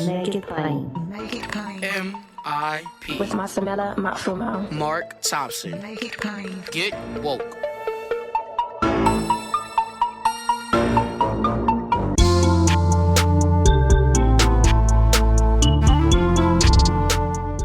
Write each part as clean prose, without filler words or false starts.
Make it plain. Make it plain. M.I.P. With Masamela Matfumo. Mark Thompson. Make it plain. Get woke.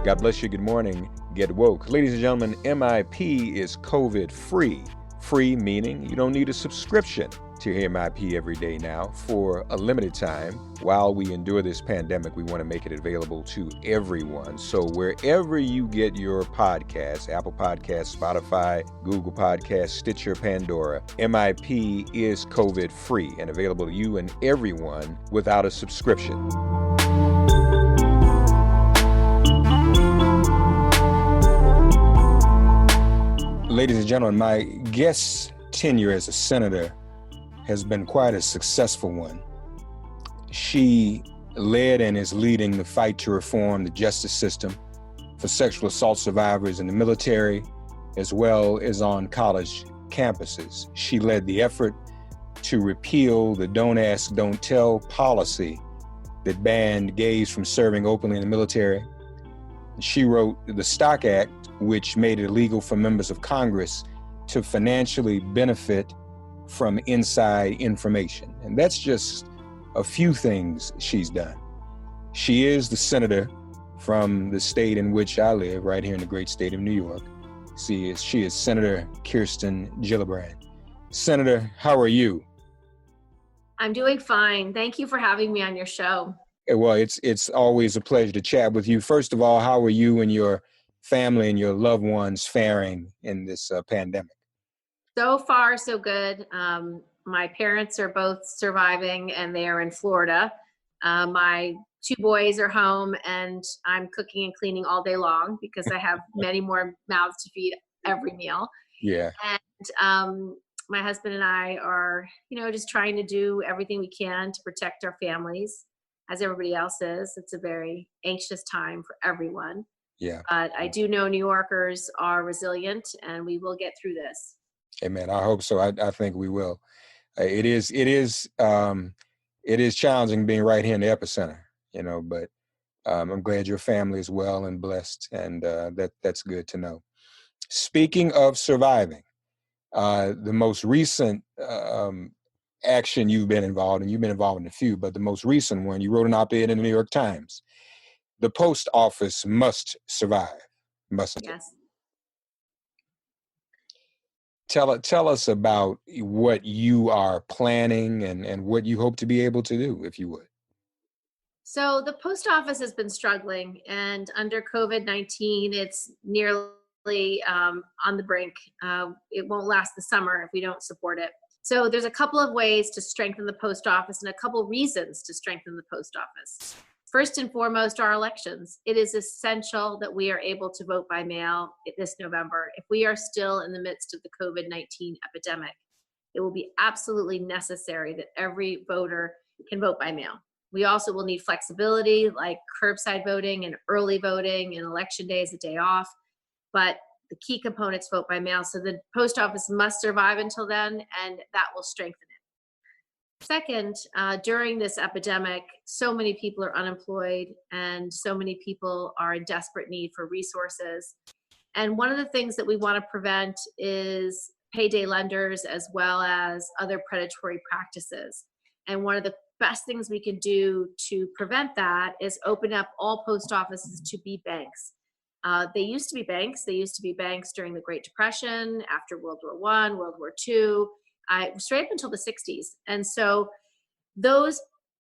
God bless you. Good morning. Get woke. Ladies and gentlemen, MIP is COVID free. Free meaning you don't need a subscription to hear MIP every day now for a limited time. While we endure this pandemic, we want to make it available to everyone. So wherever you get your podcasts, Apple Podcasts, Spotify, Google Podcasts, Stitcher, Pandora, MIP is COVID free and available to you and everyone without a subscription. Ladies and gentlemen, my guest tenure as a senator has been quite a successful one. She led and is leading the fight to reform the justice system for sexual assault survivors in the military, as well as on college campuses. She led the effort to repeal the Don't Ask, Don't Tell policy that banned gays from serving openly in the military. She wrote the Stock Act, which made it illegal for members of Congress to financially benefit from inside information. And that's just a few things she's done. She is the senator from the state in which I live, right here in the great state of New York. She is Senator Kirsten Gillibrand. Senator, how are you? I'm doing fine. Thank you for having me on your show. Well, it's always a pleasure to chat with you. First of all, how are you and your family and your loved ones faring in this pandemic? So far, so good. My parents are both surviving and they are in Florida. My two boys are home and I'm cooking and cleaning all day long because I have many more mouths to feed every meal. Yeah. And my husband and I are, just trying to do everything we can to protect our families, as everybody else is. It's a very anxious time for everyone. Yeah. But I do know New Yorkers are resilient and we will get through this. Amen. I hope so. I think we will. It is challenging being right here in the epicenter, but I'm glad your family is well and blessed, and that's good to know. Speaking of surviving, the most recent action you've been involved in, you've been involved in a few, but the most recent one, you wrote an op-ed in the New York Times. The post office must survive, mustn't it? Yes. Tell us about what you are planning and what you hope to be able to do, if you would. So the post office has been struggling, and under COVID-19, it's nearly on the brink. It won't last the summer if we don't support it. So there's a couple of ways to strengthen the post office and a couple of reasons to strengthen the post office. First and foremost, our elections. It is essential that we are able to vote by mail this November. If we are still in the midst of the COVID-19 epidemic, it will be absolutely necessary that every voter can vote by mail. We also will need flexibility like curbside voting and early voting, and election day is a day off. But the key components vote by mail. So the post office must survive until then, and that will strengthen it. Second, during this epidemic, so many people are unemployed and so many people are in desperate need for resources. And one of the things that we want to prevent is payday lenders as well as other predatory practices. And one of the best things we can do to prevent that is open up all post offices to be banks. They used to be banks. They used to be banks during the Great Depression, after World War I, World War II. Straight up until the 60s. And so those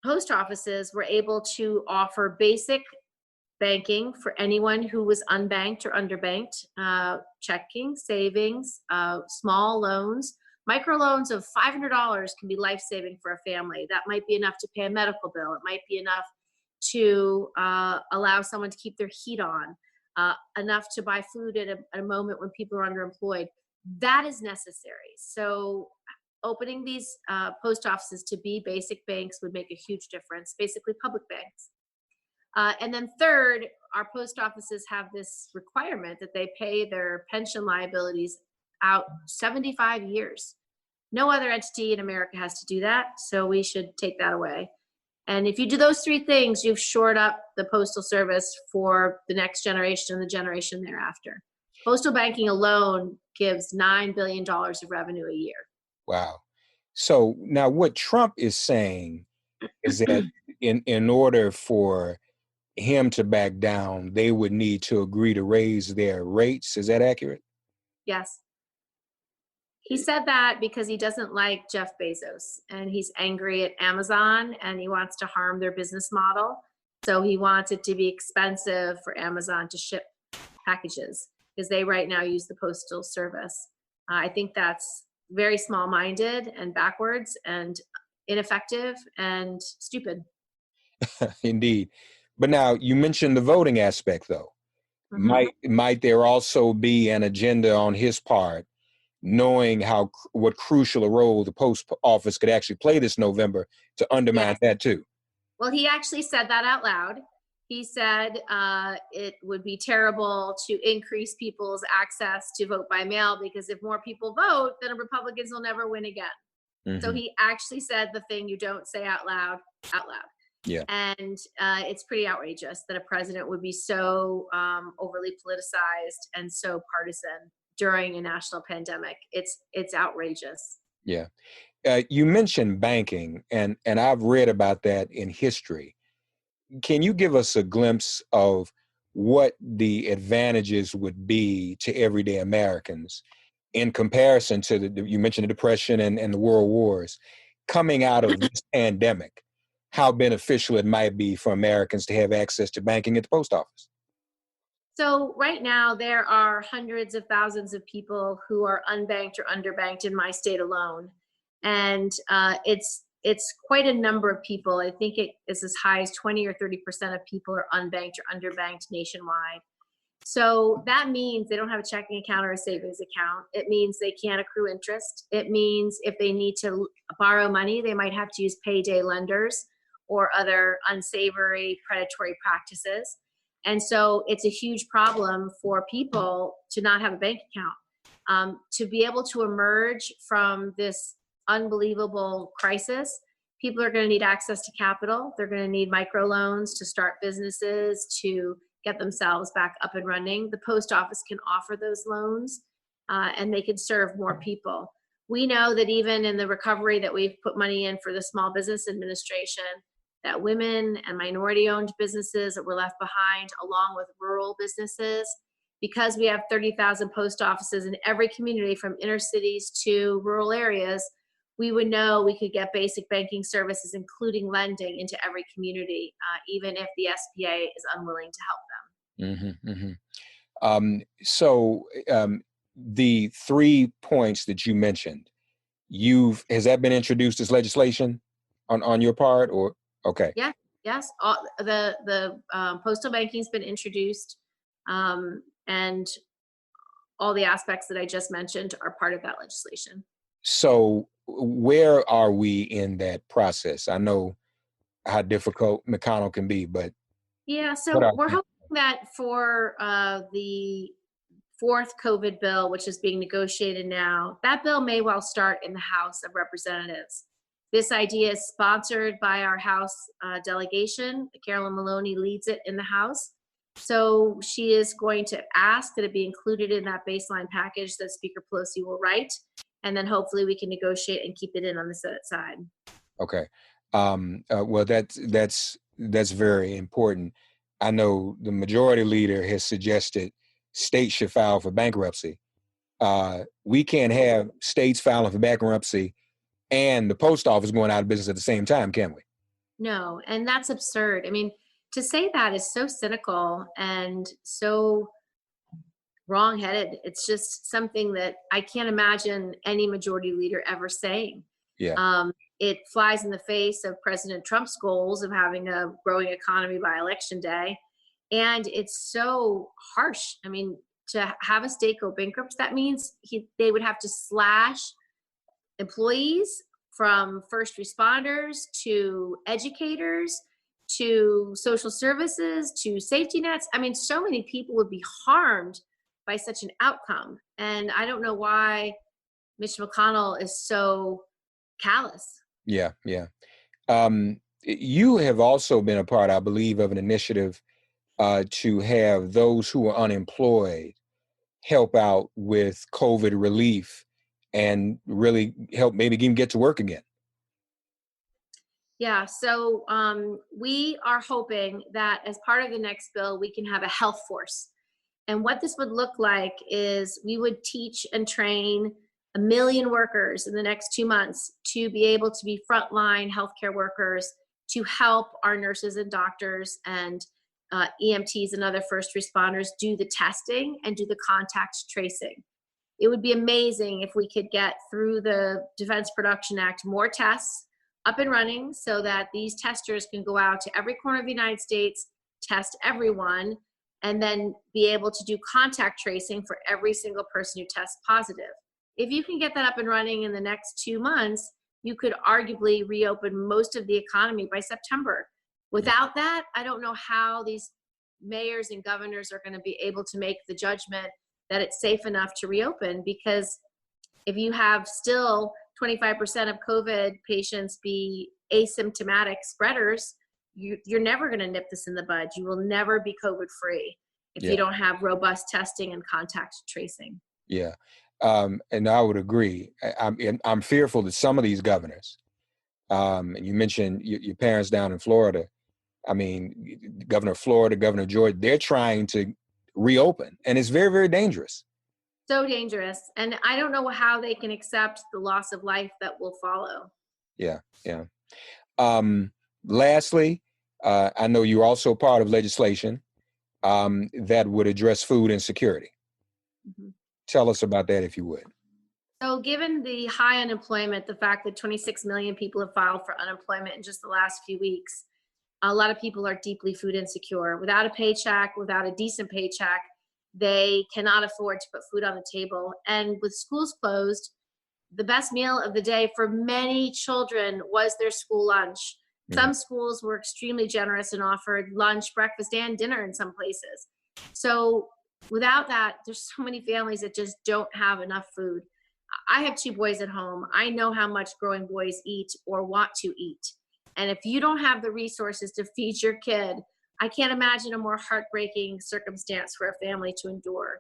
post offices were able to offer basic banking for anyone who was unbanked or underbanked, checking, savings, small loans. Microloans of $500 can be life-saving for a family. That might be enough to pay a medical bill. It might be enough to allow someone to keep their heat on, enough to buy food at a moment when people are underemployed. That is necessary. So opening these post offices to be basic banks would make a huge difference, basically public banks. And then third, our post offices have this requirement that they pay their pension liabilities out 75 years. No other entity in America has to do that, so we should take that away. And if you do those three things, you've shored up the Postal Service for the next generation and the generation thereafter. Postal banking alone gives $9 billion of revenue a year. Wow. So now what Trump is saying is that in order for him to back down, they would need to agree to raise their rates. Is that accurate? Yes. He said that because he doesn't like Jeff Bezos and he's angry at Amazon and he wants to harm their business model. So he wants it to be expensive for Amazon to ship packages because they right now use the Postal Service. I think that's very small-minded and backwards and ineffective and stupid. Indeed. But now you mentioned the voting aspect, though. Might there also be an agenda on his part, knowing what crucial a role the post office could actually play this November, to undermine that too? Well, he actually said that out loud. He said it would be terrible to increase people's access to vote by mail because if more people vote, then Republicans will never win again. So he actually said the thing you don't say out loud. Yeah. And it's pretty outrageous that a president would be so overly politicized and so partisan during a national pandemic. It's outrageous. Yeah. You mentioned banking, and I've read about that in history. Can you give us a glimpse of what the advantages would be to everyday Americans in comparison to you mentioned the Depression and the World Wars, coming out of this pandemic, how beneficial it might be for Americans to have access to banking at the post office? So right now there are hundreds of thousands of people who are unbanked or underbanked in my state alone. And it's quite a number of people. I think it is as high as 20 or 30% of people are unbanked or underbanked nationwide. So that means they don't have a checking account or a savings account. It means they can't accrue interest. It means if they need to borrow money, they might have to use payday lenders or other unsavory predatory practices. And so it's a huge problem for people to not have a bank account. To be able to emerge from this unbelievable crisis, people are going to need access to capital. They're going to need microloans to start businesses, to get themselves back up and running. The post office can offer those loans and they can serve more people. We know that even in the recovery that we've put money in for the Small Business Administration, that women and minority-owned businesses that were left behind, along with rural businesses, because we have 30,000 post offices in every community from inner cities to rural areas, we would know we could get basic banking services, including lending, into every community, even if the SBA is unwilling to help them. So the 3 points that you mentioned, has that been introduced as legislation on your part, or? Okay. Yeah. Yes. The postal banking's been introduced, and all the aspects that I just mentioned are part of that legislation. So where are we in that process? I know how difficult McConnell can be, but yeah. So we're hoping that for the fourth COVID bill, which is being negotiated now, that bill may well start in the House of Representatives. This idea is sponsored by our House delegation. Carolyn Maloney leads it in the House. So she is going to ask that it be included in that baseline package that Speaker Pelosi will write. And then hopefully we can negotiate and keep it in on the Senate side. Okay. Well, that's very important. I know the majority leader has suggested states should file for bankruptcy. We can't have states filing for bankruptcy and the post office going out of business at the same time, can we? No, and that's absurd. I mean, to say that is so cynical and so wrong-headed. It's just something that I can't imagine any majority leader ever saying. Yeah. It flies in the face of President Trump's goals of having a growing economy by election day. And it's so harsh. I mean, to have a state go bankrupt, that means they would have to slash employees, from first responders to educators to social services to safety nets. I mean, so many people would be harmed by such an outcome. And I don't know why Mitch McConnell is so callous. Yeah. You have also been a part, I believe, of an initiative to have those who are unemployed help out with COVID relief and really help maybe even get to work again. Yeah, so we are hoping that as part of the next bill, we can have a health force. And what this would look like is we would teach and train 1 million workers in the next 2 months to be able to be frontline healthcare workers to help our nurses and doctors and EMTs and other first responders do the testing and do the contact tracing. It would be amazing if we could get through the Defense Production Act more tests up and running so that these testers can go out to every corner of the United States, test everyone, and then be able to do contact tracing for every single person who tests positive. If you can get that up and running in the next 2 months, you could arguably reopen most of the economy by September. Without that, I don't know how these mayors and governors are going to be able to make the judgment that it's safe enough to reopen, because if you have still 25% of COVID patients be asymptomatic spreaders, you're never going to nip this in the bud. You will never be COVID free if you don't have robust testing and contact tracing. Yeah. And I would agree. I'm fearful that some of these governors, and you mentioned your parents down in Florida. I mean, Governor of Florida, Governor of Georgia, they're trying to reopen, and it's very, very dangerous. So dangerous. And I don't know how they can accept the loss of life that will follow. Yeah, yeah. Lastly, I know you're also part of legislation that would address food insecurity. Mm-hmm. Tell us about that, if you would. So given the high unemployment, the fact that 26 million people have filed for unemployment in just the last few weeks, a lot of people are deeply food insecure. Without a paycheck, without a decent paycheck, they cannot afford to put food on the table. And with schools closed, the best meal of the day for many children was their school lunch. Mm-hmm. Some schools were extremely generous and offered lunch, breakfast, and dinner in some places. So without that, there's so many families that just don't have enough food. I have 2 boys at home. I know how much growing boys eat or want to eat. And if you don't have the resources to feed your kid, I can't imagine a more heartbreaking circumstance for a family to endure.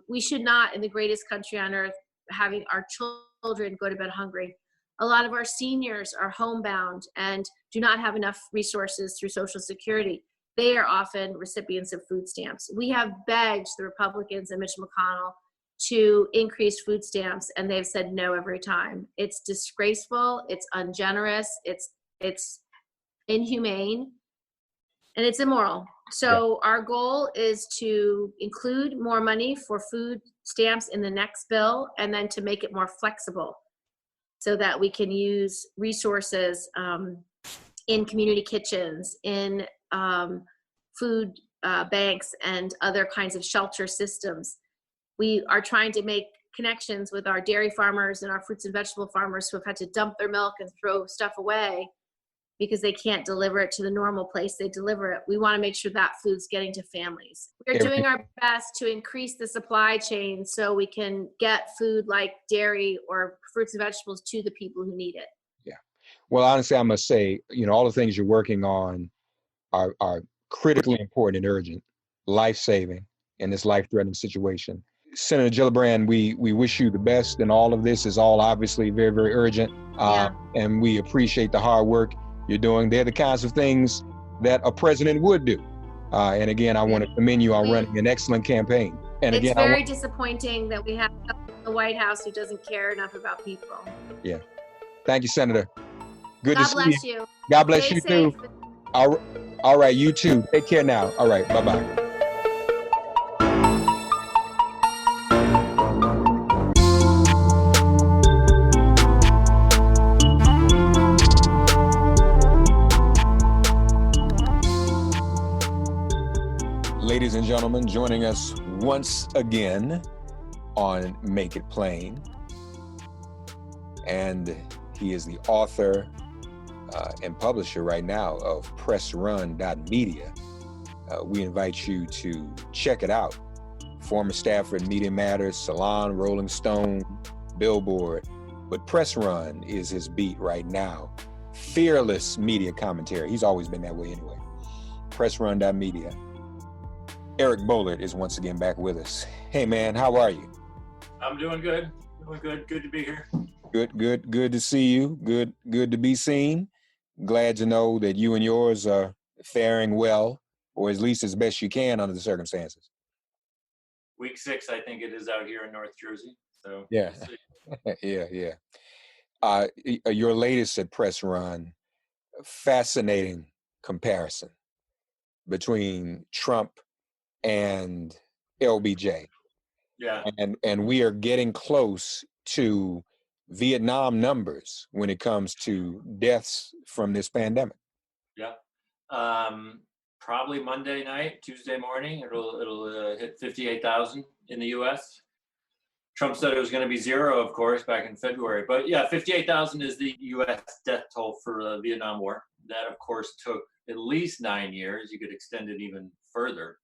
We should not, in the greatest country on earth, having our children go to bed hungry. A lot of our seniors are homebound and do not have enough resources through Social Security. They are often recipients of food stamps. We have begged the Republicans and Mitch McConnell to increase food stamps, and they've said no every time. It's disgraceful, it's ungenerous, it's inhumane, and it's immoral. So our goal is to include more money for food stamps in the next bill, and then to make it more flexible so that we can use resources in community kitchens, in food banks, and other kinds of shelter systems. We are trying to make connections with our dairy farmers and our fruits and vegetable farmers who have had to dump their milk and throw stuff away because they can't deliver it to the normal place they deliver it. We want to make sure that food's getting to families. We're doing our best to increase the supply chain so we can get food like dairy or fruits and vegetables to the people who need it. Yeah. Well, honestly, I must say, all the things you're working on are critically important and urgent, life-saving in this life-threatening situation. Senator Gillibrand, we wish you the best, and all of this is all obviously very, very urgent. And we appreciate the hard work you're doing. They're the kinds of things that a president would do. And again, I want to commend you on running an excellent campaign. And it's again, very disappointing that we have the White House who doesn't care enough about people. Yeah. Thank you, Senator. Good God to see bless you. you. God bless Stay you safe. too. All right, you too. Take care now. All right, bye-bye. Ladies and gentlemen, joining us once again on Make It Plain. And he is the author and publisher right now of pressrun.media. We invite you to check it out. Former staffer at Media Matters, Salon, Rolling Stone, Billboard. But Press Run is his beat right now fearless media commentary. He's always been that way anyway. Pressrun.media. Eric Boehlert is once again back with us. Hey man, how are you? I'm doing good. Doing good. Good to be here. Good to see you. Good to be seen. Glad to know that you and yours are faring well, or at least as best you can under the circumstances. Week 6, I think it is out here in North Jersey. So yeah, we'll see. yeah. Your latest at Press Run, fascinating comparison between Trump and LBJ. Yeah. And we are getting close to Vietnam numbers when it comes to deaths from this pandemic. Yeah. Probably Monday night, Tuesday morning, it'll hit 58,000 in the U.S. Trump said it was going to be 0, of course, back in February. But yeah, 58,000 is the U.S. death toll for the Vietnam War. That, of course, took at least 9 years. You could extend it even further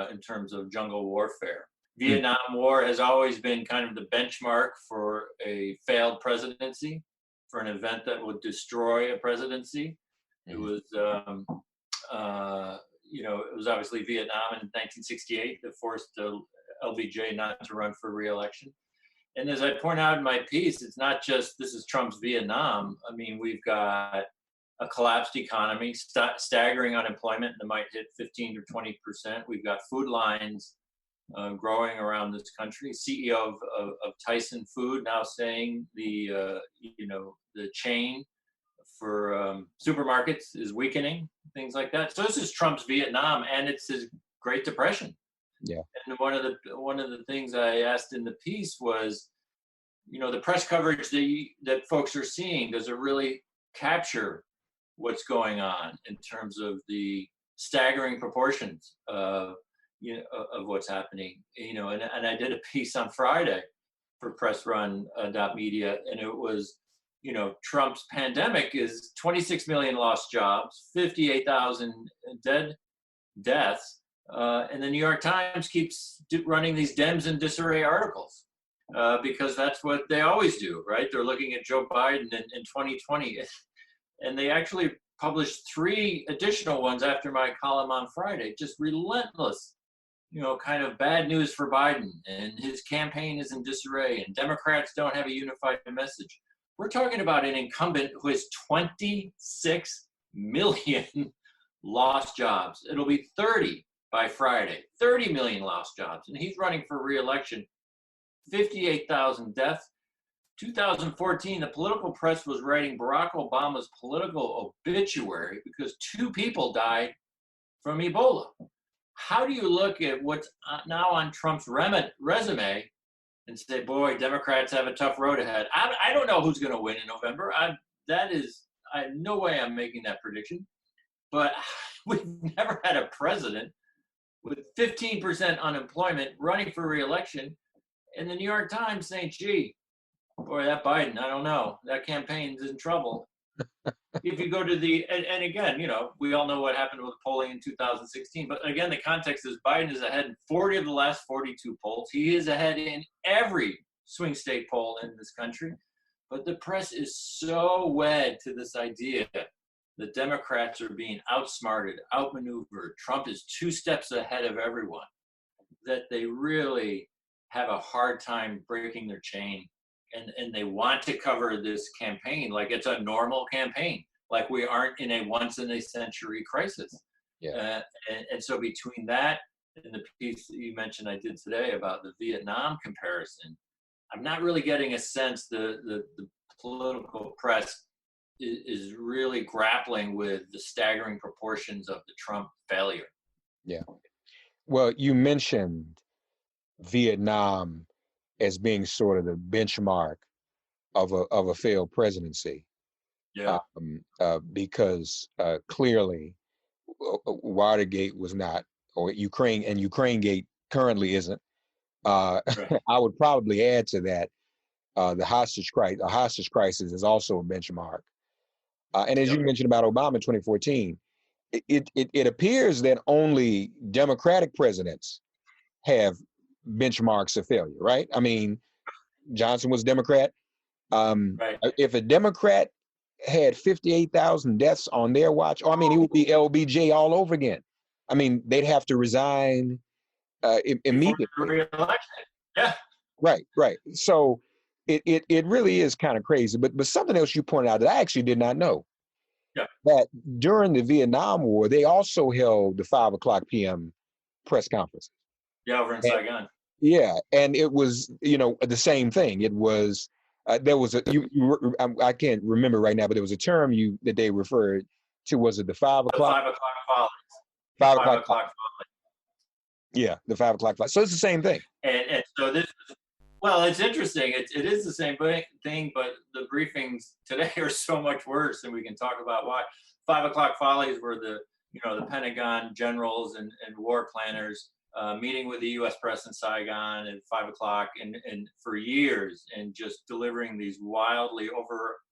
in terms of jungle warfare. Vietnam War has always been kind of the benchmark for a failed presidency, for an event that would destroy a presidency. It was, it was obviously Vietnam in 1968 that forced LBJ not to run for re-election. And as I point out in my piece, it's not just this is Trump's Vietnam. I mean, we've got a collapsed economy, staggering unemployment that might hit 15 or 20%. We've got food lines growing around this country. CEO of Tyson Food now saying the chain for supermarkets is weakening, things like that. So this is Trump's Vietnam, and it's his Great Depression. Yeah. And one of the things I asked in the piece was, the press coverage that folks are seeing, does it really capture what's going on in terms of the staggering proportions of what's happening? And I did a piece on Friday for pressrun.media, and it was, Trump's pandemic is 26 million lost jobs, 58,000 deaths, and the New York Times keeps running these Dems in disarray articles because that's what they always do, right? They're looking at Joe Biden in 2020, and they actually published 3 additional ones after my column on Friday, just relentless, kind of bad news for Biden, and his campaign is in disarray, and Democrats don't have a unified message. We're talking about an incumbent who has 26 million lost jobs. It'll be 30 by Friday, 30 million lost jobs. And he's running for re-election, 58,000 deaths. 2014, the political press was writing Barack Obama's political obituary because 2 people died from Ebola. How do you look at what's now on Trump's resume and say, boy, Democrats have a tough road ahead? I don't know who's going to win in November. No way I'm making that prediction. But we've never had a president with 15% unemployment running for re-election, and the New York Times saying, gee, boy, that Biden, I don't know. That campaign's in trouble. If you go to and again, we all know what happened with polling in 2016. But again, the context is Biden is ahead in 40 of the last 42 polls. He is ahead in every swing state poll in this country. But the press is so wed to this idea that Democrats are being outsmarted, outmaneuvered. Trump is 2 steps ahead of everyone, that they really have a hard time breaking their chain. And they want to cover this campaign like it's a normal campaign, like we aren't in a once-in-a-century crisis. Yeah. And so between that and the piece that you mentioned I did today about the Vietnam comparison, I'm not really getting a sense the political press is really grappling with the staggering proportions of the Trump failure. Yeah. Well, you mentioned Vietnam as being sort of the benchmark of a failed presidency. Yeah. Because clearly Watergate was not, or Ukrainegate currently isn't. Right. I would probably add to that the hostage crisis is also a benchmark. And as you mentioned about Obama in 2014, it appears that only Democratic presidents have benchmarks of failure, right? I mean, Johnson was Democrat. Right. If a Democrat had 58,000 deaths on their watch, I mean, it would be LBJ all over again. I mean, they'd have to resign immediately. Re-election. Yeah. Right. So it really is kind of crazy. But something else you pointed out that I actually did not know. Yeah. That during the Vietnam War, they also held the 5:00 p.m. press conference. Yeah, over in Saigon. Yeah, and it was, the same thing. It was there was I can't remember right now, but there was a term that they referred to. Was it the 5 The o'clock? 5 o'clock follies. 5 5 o'clock. o'clock follies. Yeah, the 5 o'clock. So it's the same thing. And so well, it's interesting. It is the same thing, but the briefings today are so much worse, and we can talk about why. 5 o'clock follies were the Pentagon generals and war planners meeting with the U.S. press in Saigon at 5 o'clock and for years, and just delivering these wildly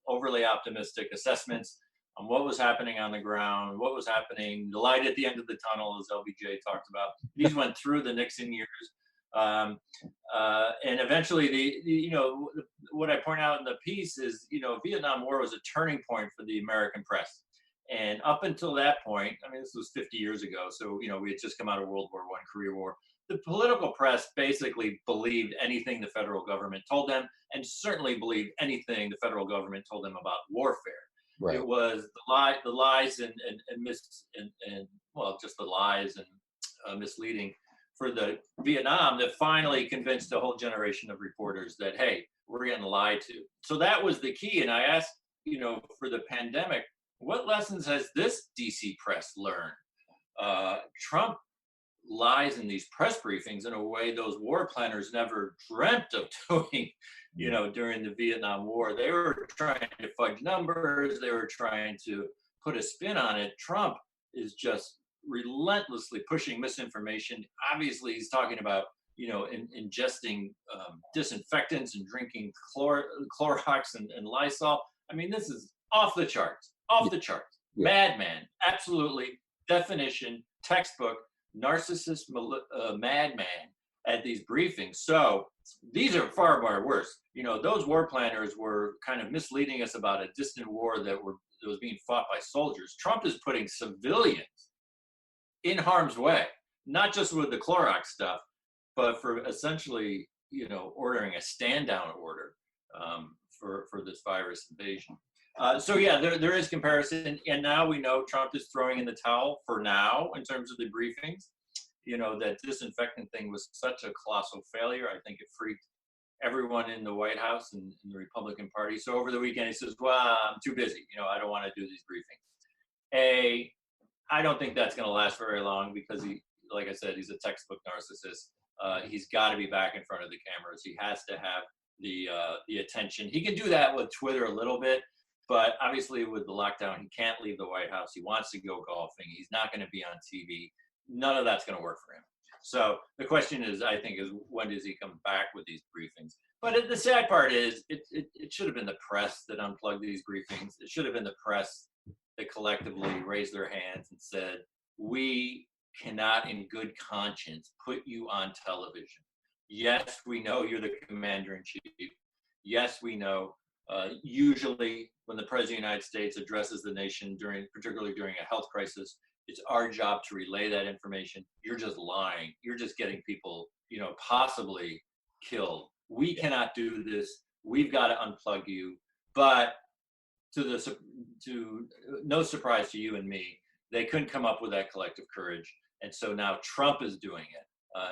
overly optimistic assessments on what was happening on the ground, what was happening, the light at the end of the tunnel, as LBJ talked about. These went through the Nixon years. And eventually what I point out in the piece is, Vietnam War was a turning point for the American press. And up until that point, I mean, this was 50 years ago. So, we had just come out of World War I, Korea War. The political press basically believed anything the federal government told them, and certainly believed anything the federal government told them about warfare. Right. It was the lies and just the lies and misleading for the Vietnam that finally convinced a whole generation of reporters that, hey, we're getting lied to. So that was the key. And I asked, for the pandemic, what lessons has this DC press learned? Trump lies in these press briefings in a way those war planners never dreamt of doing, during the Vietnam War. They were trying to fudge numbers. They were trying to put a spin on it. Trump is just relentlessly pushing misinformation. Obviously, he's talking about, ingesting disinfectants and drinking Clorox and Lysol. I mean, this is off the charts. Yeah. Madman, absolutely, definition, textbook, narcissist madman at these briefings. So these are far, far worse. Those war planners were kind of misleading us about a distant war that was being fought by soldiers. Trump is putting civilians in harm's way, not just with the Clorox stuff, but for essentially, ordering a stand-down order for this virus invasion. There is comparison, and now we know Trump is throwing in the towel for now in terms of the briefings. That disinfectant thing was such a colossal failure. I think it freaked everyone in the White House and in the Republican Party. So over the weekend, he says, well, I'm too busy. I don't want to do these briefings. I don't think that's going to last very long because like I said, he's a textbook narcissist. He's got to be back in front of the cameras. He has to have the attention. He can do that with Twitter a little bit, but obviously with the lockdown, he can't leave the White House. He wants to go golfing. He's not going to be on TV. None of that's going to work for him. So the question is, I think, is when does he come back with these briefings? But the sad part is it should have been the press that unplugged these briefings. It should have been the press that collectively raised their hands and said, we cannot in good conscience put you on television. Yes, we know you're the commander-in-chief. Yes, we know usually when the President of the United States addresses the nation, particularly during a health crisis, it's our job to relay that information. You're just lying. You're just getting people, possibly killed. We cannot do this. We've got to unplug you. But to no surprise to you and me, they couldn't come up with that collective courage. And so now Trump is doing it.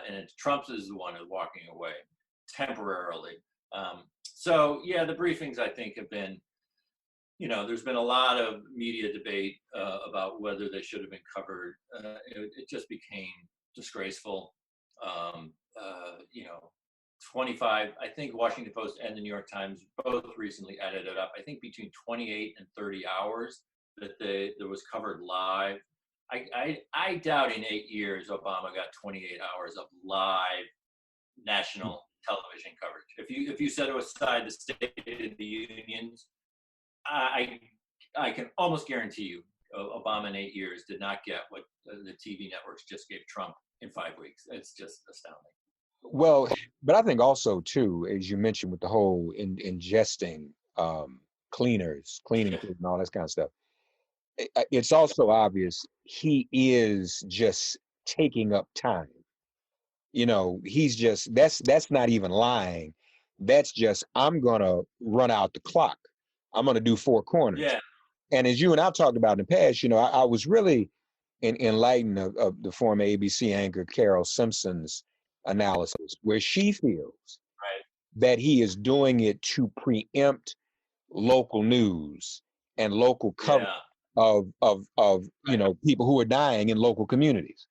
And Trump is the one who's walking away temporarily. The briefings, I think, have been, there's been a lot of media debate about whether they should have been covered. It just became disgraceful. 25, I think Washington Post and the New York Times both recently added it up. I think between 28 and 30 hours that there was covered live. I doubt in 8 years Obama got 28 hours of live national television coverage. If you set aside the State of the Unions, I can almost guarantee you Obama in 8 years did not get what the TV networks just gave Trump in 5 weeks. It's just astounding. Well, but I think also too, as you mentioned with the whole ingesting cleaners, cleaning crews and all this kind of stuff. It's also obvious he is just taking up time. He's just, that's not even lying. That's just, I'm gonna run out the clock. I'm gonna do four corners. Yeah. And as you and I talked about in the past, I was really enlightened of the former ABC anchor Carol Simpson's analysis, where she feels that he is doing it to preempt local news and local coverage of people who are dying in local communities.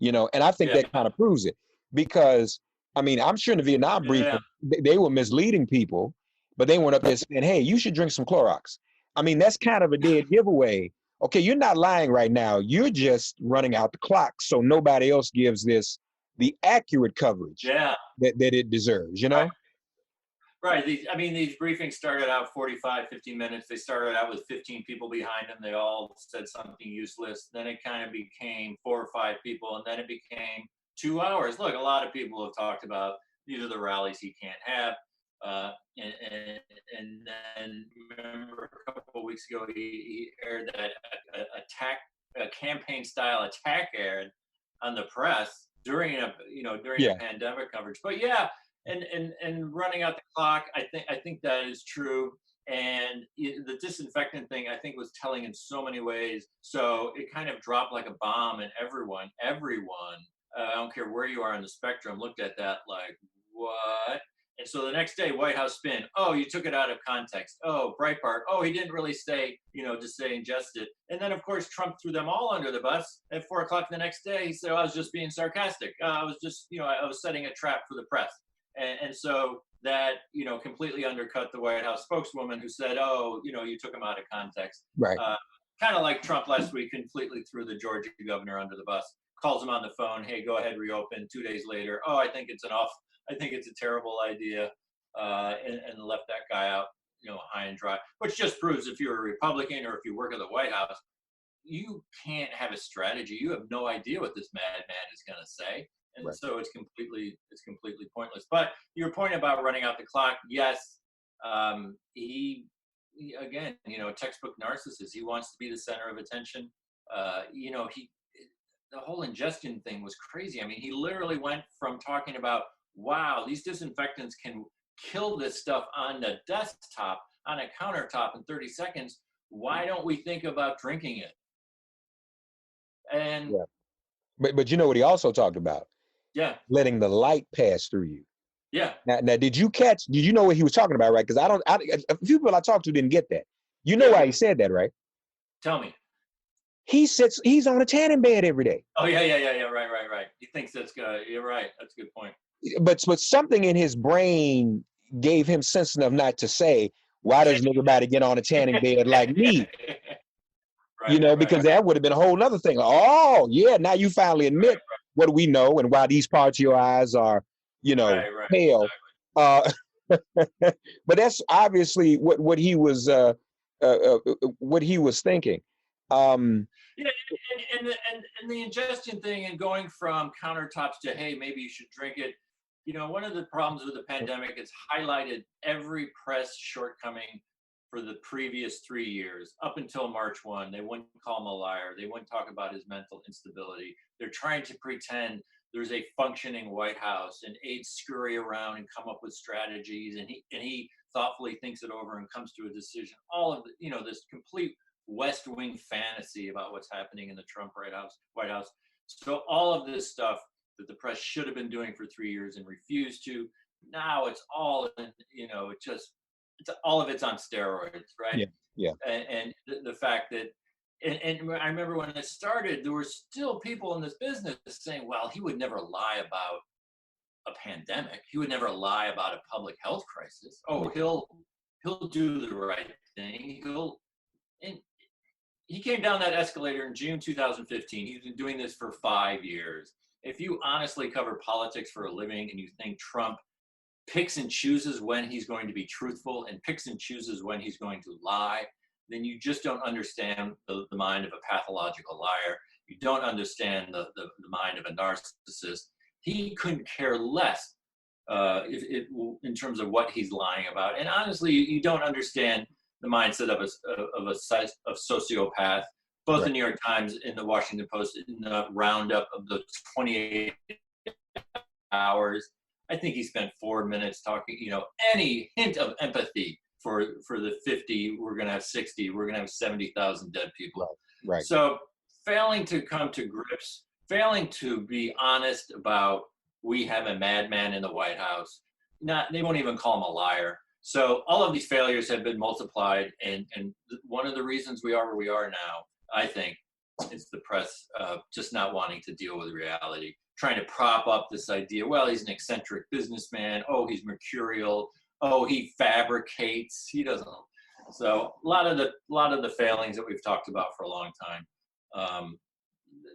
And I think that kind of proves it, because I'm sure in the Vietnam briefing they were misleading people, but they went up there saying, hey, you should drink some Clorox. That's kind of a dead giveaway. Okay, you're not lying right now. You're just running out the clock so nobody else gives this the accurate coverage that it deserves, Right. These briefings started out 45, 50 minutes. They started out with 15 people behind them. They all said something useless. Then it kind of became 4 or 5 people, and then it became 2 hours. Look, a lot of people have talked about these are the rallies he can't have. And then remember a couple of weeks ago, he aired that a campaign-style attack ad on the press during the pandemic coverage. But and running out the clock, I think that is true. And the disinfectant thing, I think, was telling in so many ways. So it kind of dropped like a bomb, and everyone, I don't care where you are on the spectrum, looked at that like, what? And so the next day, White House spin, oh, you took it out of context. Oh, Breitbart, oh, he didn't really say, just say ingest it. And then, of course, Trump threw them all under the bus. At 4 o'clock the next day, he said, I was just being sarcastic. I was just, I was setting a trap for the press. And so that, completely undercut the White House spokeswoman, who said, oh, you took him out of context. Right. Kind of like Trump last week completely threw the Georgia governor under the bus, calls him on the phone, hey, go ahead, reopen. 2 days later, oh, I think it's a terrible idea, and left that guy out, high and dry, which just proves if you're a Republican or if you work at the White House, you can't have a strategy. You have no idea what this madman is going to say. And so it's completely pointless. But your point about running out the clock, yes, he again, textbook narcissist. He wants to be the center of attention. The whole ingestion thing was crazy. He literally went from talking about, wow, these disinfectants can kill this stuff on the desktop, on a countertop in 30 seconds. Why don't we think about drinking it? And but you know what he also talked about? Letting the light pass through you. Now did you know what he was talking about, right? Because a few people I talked to didn't get that. You know why he said that, right? Tell me. He's on a tanning bed every day. Oh yeah, right. He thinks that's good. You're right. That's a good point. But something in his brain gave him sense enough not to say, why doesn't everybody get on a tanning bed like me? Because that would have been a whole other thing. Like, oh yeah, now you finally admit what do we know and why these parts of your eyes are, pale. Exactly. But that's obviously what he was thinking. And the ingestion thing, and going from countertops to, hey, maybe you should drink it. One of the problems with the pandemic, it's highlighted every press shortcoming for the previous 3 years, up until March 1. They wouldn't call him a liar. They wouldn't talk about his mental instability. They're trying to pretend there's a functioning White House, and aides scurry around and come up with strategies, and he thoughtfully thinks it over and comes to a decision. All of the, this complete West Wing fantasy about what's happening in the Trump White House. So all of this stuff that the press should have been doing for 3 years and refused to, now it's all in, all of it's on steroids, right? Yeah. And the fact that, and I remember when it started, there were still people in this business saying, well, he would never lie about a pandemic. He would never lie about a public health crisis. Oh, he'll do the right thing. And he came down that escalator in June 2015. He's been doing this for 5 years. If you honestly cover politics for a living and you think Trump picks and chooses when he's going to be truthful and picks and chooses when he's going to lie, then you just don't understand the mind of a pathological liar. You don't understand the mind of a narcissist. He couldn't care less in terms of what he's lying about. And honestly, you don't understand the mindset of sociopath. Both the New York Times and the Washington Post, in the roundup of the 28 hours, I think he spent 4 minutes talking, any hint of empathy for the 50, we're going to have 60, we're going to have 70,000 dead people. Right. So failing to come to grips, failing to be honest about, we have a madman in the White House. They won't even call him a liar. So all of these failures have been multiplied, and one of the reasons we are where we are now, I think, is the press just not wanting to deal with reality, trying to prop up this idea, well, he's an eccentric businessman, oh, he's mercurial, oh, he fabricates, he doesn't. So a lot of the failings that we've talked about for a long time,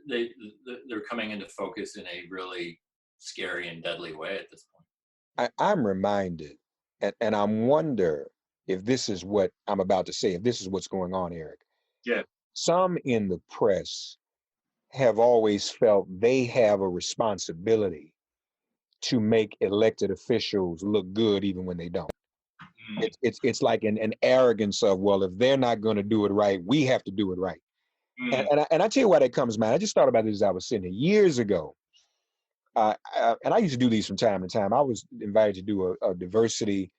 they're coming into focus in a really scary and deadly way at this point. I'm reminded, and I wonder if this is what I'm about to say, if this is what's going on, Eric. Yeah. Some in the press have always felt they have a responsibility to make elected officials look good even when they don't. It's like an arrogance of, well, if they're not going to do it right, we have to do it right. And I tell you why that comes, man. I just thought about this as I was sitting here years ago. And I used to do these from time to time. I was invited to do a diversity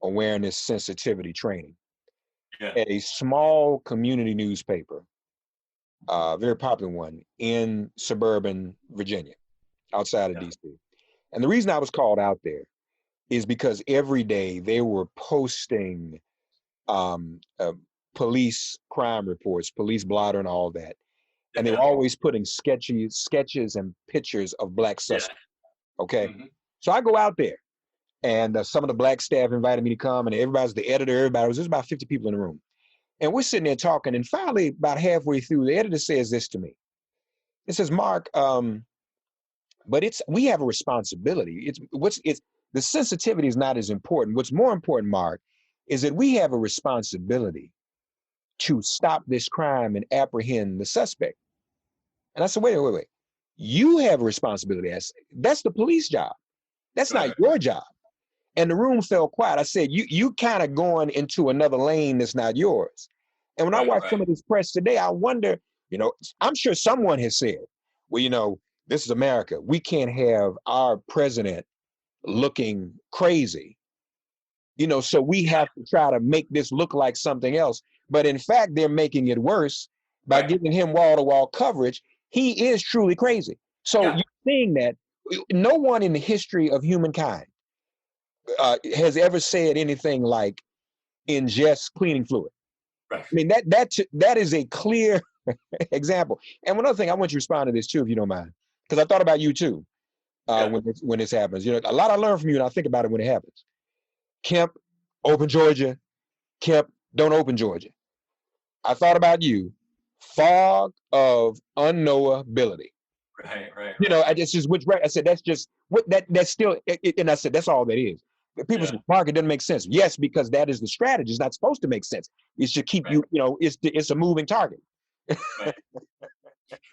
awareness sensitivity training at a small community newspaper, very popular one in suburban Virginia, outside of DC. And the reason I was called out there is because every day they were posting police crime reports, police blotter and all that. And they were always putting sketches and pictures of Black suspects. Okay. So I go out there, and some of the Black staff invited me to come, and everybody's the editor, there's about 50 people in the room. And we're sitting there talking, and finally, about halfway through, the editor says this to me. It says, Mark, but we have a responsibility. The sensitivity is not as important. What's more important, Mark, is that we have a responsibility to stop this crime and apprehend the suspect. And I said, wait. You have a responsibility. That's the police job. That's not your job. And the room fell quiet. I said, you kind of going into another lane that's not yours. And when I watch some of this press today, I wonder, I'm sure someone has said, well, this is America. We can't have our president looking crazy, so we have to try to make this look like something else. But in fact, they're making it worse by giving him wall-to-wall coverage. He is truly crazy. So you're seeing that no one in the history of humankind has ever said anything like ingest cleaning fluid. Right. I mean, that is a clear example. And one other thing, I want you to respond to this too, if you don't mind, because I thought about you too when this happens. A lot I learned from you, and I think about it when it happens. Kemp, open Georgia. Kemp, don't open Georgia. I thought about you. Fog of unknowability. Right. It's just I said that's just what that's still. And I said that's all that is. People say, Mark, it doesn't make sense. Yes, because that is the strategy. It's not supposed to make sense. It should keep you. It's a moving target.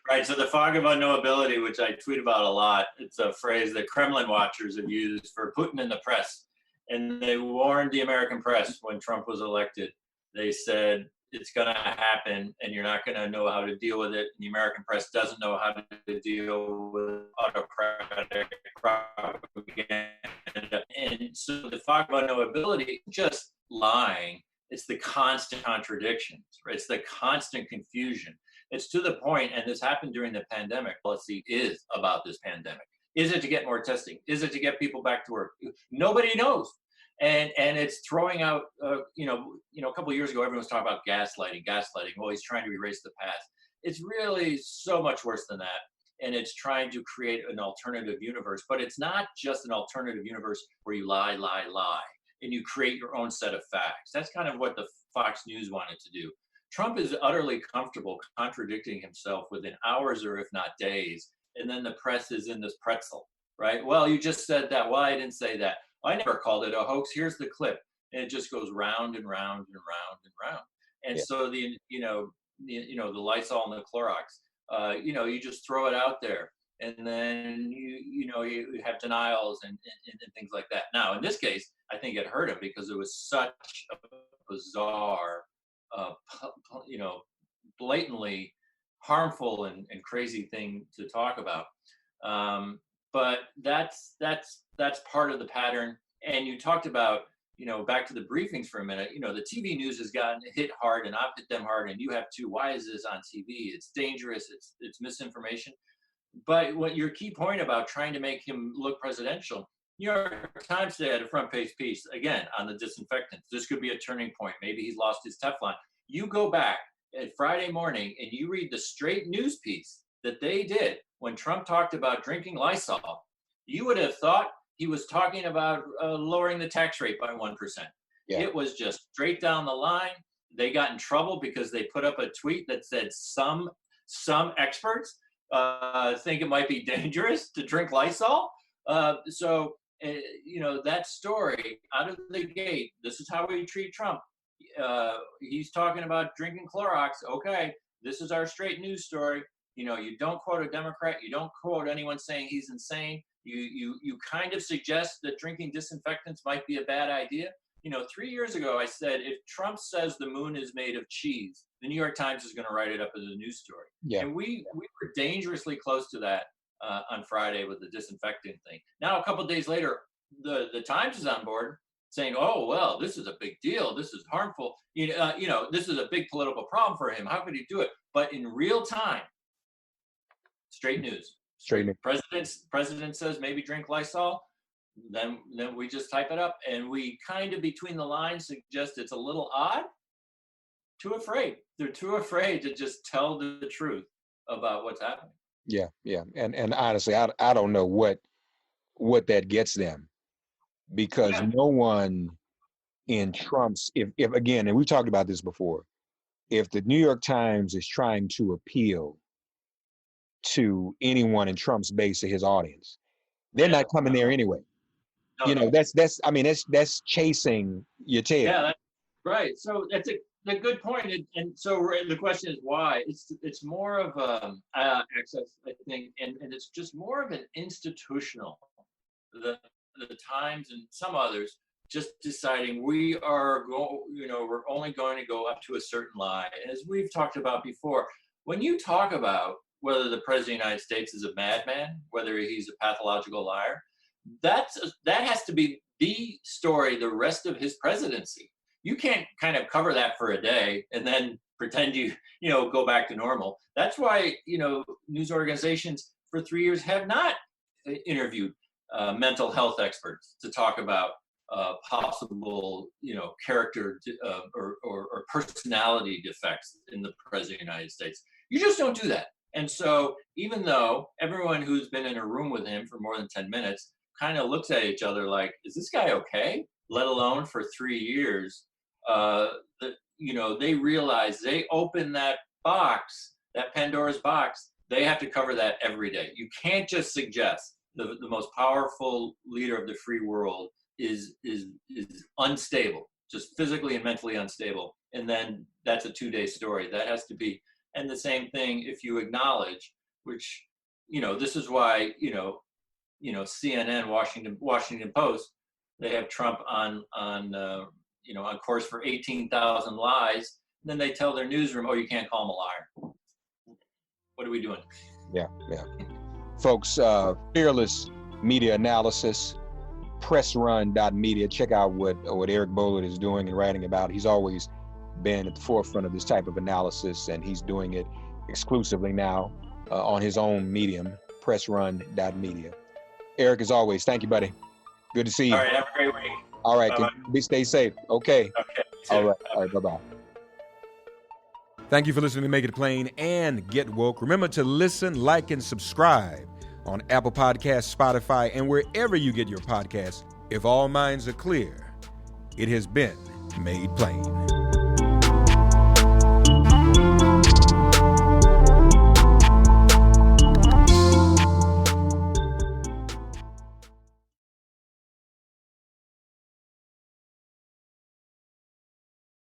Right. So the fog of unknowability, which I tweet about a lot, it's a phrase that Kremlin watchers have used for Putin in the press, and they warned the American press when Trump was elected. They said, it's going to happen, and you're not going to know how to deal with it. And the American press doesn't know how to deal with autocratic propaganda. And so the fog of unknowability, just lying, it's the constant contradictions, right? It's the constant confusion. It's to the point, and this happened during the pandemic, policy is about this pandemic. Is it to get more testing? Is it to get people back to work? Nobody knows. And it's throwing out, a couple of years ago, everyone was talking about gaslighting. Well, he's trying to erase the past. It's really so much worse than that. And it's trying to create an alternative universe. But it's not just an alternative universe where you lie, and you create your own set of facts. That's kind of what the Fox News wanted to do. Trump is utterly comfortable contradicting himself within hours or if not days. And then the press is in this pretzel, right? Well, you just said that. Well, I didn't say that. I never called it a hoax. Here's the clip. And it just goes round and round and round and round. And so the Lysol and the Clorox, you just throw it out there. And then, you have denials and things like that. Now, in this case, I think it hurt him because it was such a bizarre, blatantly harmful and crazy thing to talk about. But that's part of the pattern. And you talked about, back to the briefings for a minute, the TV news has gotten hit hard, and I've hit them hard, and you have too. Why is this on TV? It's dangerous. It's misinformation. But what your key point about trying to make him look presidential, New York Times today had a front page piece, again, on the disinfectants. This could be a turning point. Maybe he's lost his Teflon. You go back at Friday morning and you read the straight news piece that they did when Trump talked about drinking Lysol. You would have thought he was talking about lowering the tax rate by 1%. Yeah. It was just straight down the line. They got in trouble because they put up a tweet that said some experts think it might be dangerous to drink Lysol. So that story out of the gate, this is how we treat Trump. He's talking about drinking Clorox. Okay, this is our straight news story. You don't quote a Democrat. You don't quote anyone saying he's insane. You kind of suggest that drinking disinfectants might be a bad idea. 3 years ago, I said, if Trump says the moon is made of cheese, the New York Times is going to write it up as a news story. Yeah. And we were dangerously close to that on Friday with the disinfectant thing. Now, a couple of days later, the Times is on board saying, oh, well, this is a big deal. This is harmful. This is a big political problem for him. How could he do it? But in real time, straight news. Straight news. President says maybe drink Lysol. Then we just type it up, and we kind of between the lines suggest it's a little odd. Too afraid. They're too afraid to just tell the truth about what's happening. Yeah. And honestly, I don't know what that gets them, because no one in Trump's, if again, and we've talked about this before, if the New York Times is trying to appeal to anyone in Trump's base or his audience, they're not coming there anyway. No. That's chasing your tail. Yeah, that's right. So that's a good point. And so the question is why? It's more of access, I think, and it's just more of an institutional. The Times and some others just deciding we're only going to go up to a certain line. And as we've talked about before, when you talk about whether the President of the United States is a madman, whether he's a pathological liar, that has to be the story the rest of his presidency. You can't kind of cover that for a day and then pretend you go back to normal. That's why news organizations for 3 years have not interviewed mental health experts to talk about possible character or personality defects in the President of the United States. You just don't do that. And so even though everyone who's been in a room with him for more than 10 minutes kind of looks at each other like, is this guy okay? Let alone for 3 years, they realize they open that box, that Pandora's box, they have to cover that every day. You can't just suggest the most powerful leader of the free world is unstable, just physically and mentally unstable. And then that's a 2-day story. That has to be, and the same thing if you acknowledge, which, this is why, CNN, Washington Post, they have Trump on course for 18,000 lies. And then they tell their newsroom, oh, you can't call him a liar. What are we doing? Yeah. Folks, fearless media analysis, pressrun.media. Check out what Eric Boehlert is doing and writing about. He's always been at the forefront of this type of analysis, and he's doing it exclusively now on his own medium, pressrun.media. Eric, as always, thank you, buddy. Good to see you. All right, have a great week. All right, stay safe. Okay. All right, bye-bye. Thank you for listening to Make It Plain and Get Woke. Remember to listen, like, and subscribe on Apple Podcasts, Spotify, and wherever you get your podcasts. If all minds are clear, it has been made plain.